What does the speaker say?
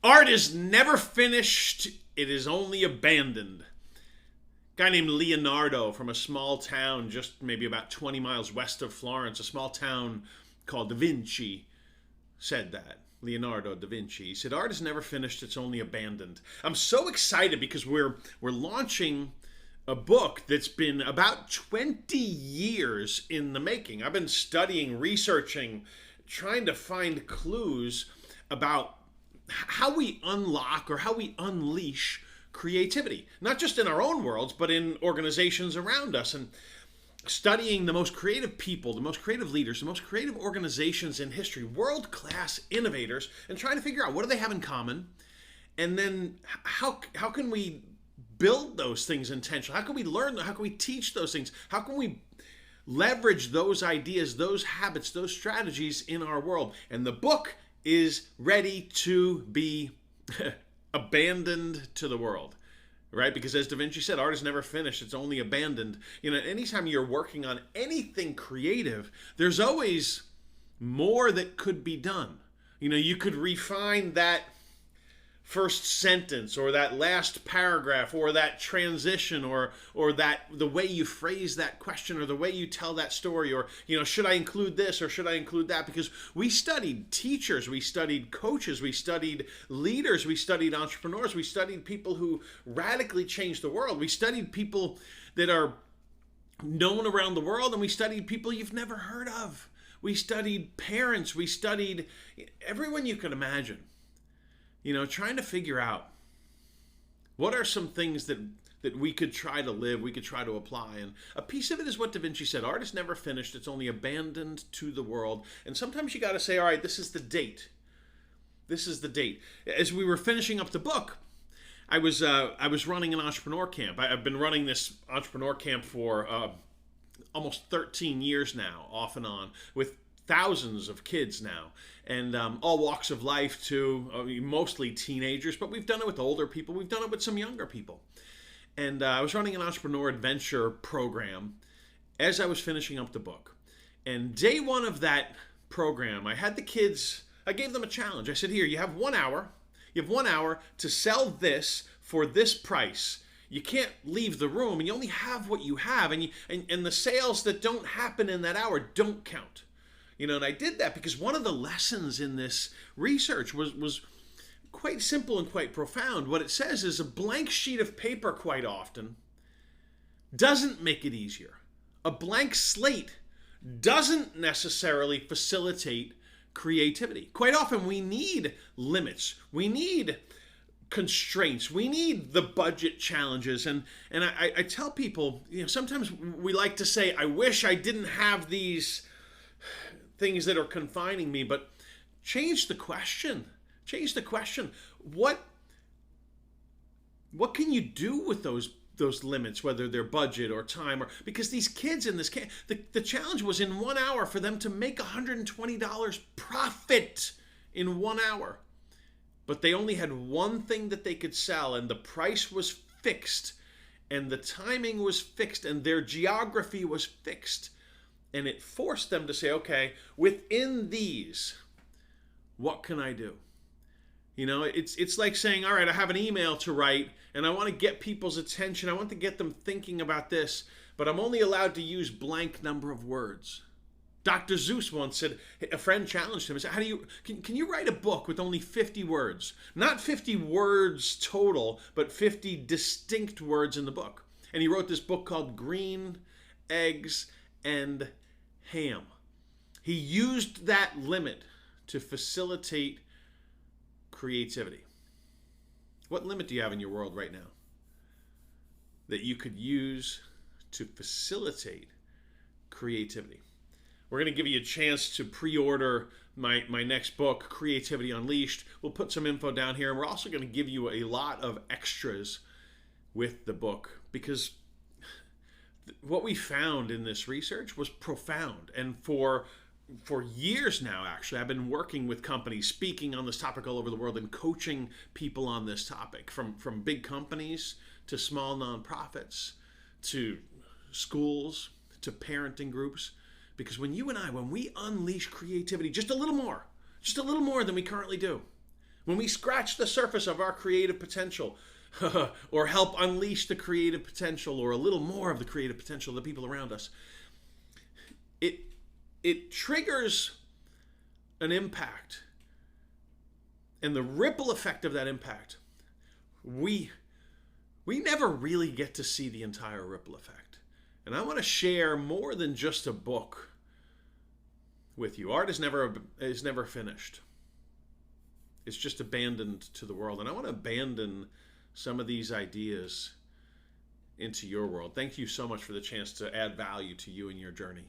Art is never finished, it is only abandoned. A guy named Leonardo from a small town just maybe about 20 miles west of Florence, a small town called Vinci, said that. Leonardo da Vinci. He said, "Art is never finished; it's only abandoned." I'm so excited because we're launching a book that's been about 20 years in the making. I've been studying, researching, trying to find clues about how we unlock or how we unleash creativity, not just in our own worlds, but in organizations around us. And studying the most creative people, the most creative leaders, the most creative organizations in history, world-class innovators, and trying to figure out what do they have in common, and then how can we build those things intentionally? How can we learn them? How can we teach those things? How can we leverage those ideas, those habits, those strategies in our world? And the book is ready to be abandoned to the world. Right? Because as Da Vinci said, art is never finished, it's only abandoned. Anytime you're working on anything creative, there's always more that could be done. You could refine that first sentence or that last paragraph or that transition or that the way you phrase that question or the way you tell that story, or should I include this or should I include that? Because we studied teachers, we studied coaches, we studied leaders, we studied entrepreneurs, we studied people who radically changed the world, we studied people that are known around the world, and we studied people you've never heard of. We studied parents, we studied everyone you could imagine. Trying to figure out what are some things that we could try to live, we could try to apply. And a piece of it is what Da Vinci said, art is never finished, it's only abandoned to the world. And sometimes you got to say, all right, this is the date. This is the date. As we were finishing up the book, I was running an entrepreneur camp. I've been running this entrepreneur camp for almost 13 years now, off and on, with thousands of kids now, and all walks of life too, mostly teenagers, but we've done it with older people, we've done it with some younger people. And I was running an entrepreneur adventure program as I was finishing up the book. And day one of that program, I had the kids, I gave them a challenge. I said, here, you have 1 hour. You have 1 hour to sell this for this price. You can't leave the room, and you only have what you have, and the sales that don't happen in that hour don't count. And I did that because one of the lessons in this research was quite simple and quite profound. What it says is a blank sheet of paper quite often doesn't make it easier. A blank slate doesn't necessarily facilitate creativity. Quite often we need limits. We need constraints. We need the budget challenges. And I tell people, sometimes we like to say, I wish I didn't have these things that are confining me, but change the question. Change the question. What can you do with those limits, whether they're budget or time, or because these kids in this camp, the challenge was in 1 hour for them to make $120 profit in 1 hour. But they only had one thing that they could sell, and the price was fixed, and the timing was fixed, and their geography was fixed. And it forced them to say, okay, within these, what can I do? It's like saying, all right, I have an email to write, and I want to get people's attention. I want to get them thinking about this, but I'm only allowed to use blank number of words. Dr. Seuss once said, a friend challenged him and said, can you write a book with only 50 words? Not 50 words total, but 50 distinct words in the book. And he wrote this book called Green Eggs and Ham. He used that limit to facilitate creativity. What limit do you have in your world right now that you could use to facilitate creativity? We're going to give you a chance to pre-order my next book, Creativity Unleashed. We'll put some info down here, and we're also going to give you a lot of extras with the book, because what we found in this research was profound. And for years now, actually, I've been working with companies, speaking on this topic all over the world, and coaching people on this topic, from big companies to small nonprofits to schools to parenting groups. Because when we unleash creativity just a little more than we currently do, when we scratch the surface of our creative potential, or help unleash the creative potential, or a little more of the creative potential of the people around us, it triggers an impact. And the ripple effect of that impact, we never really get to see the entire ripple effect. And I want to share more than just a book with you. Art is never finished. It's just abandoned to the world. And I want to abandon some of these ideas into your world. Thank you so much for the chance to add value to you and your journey.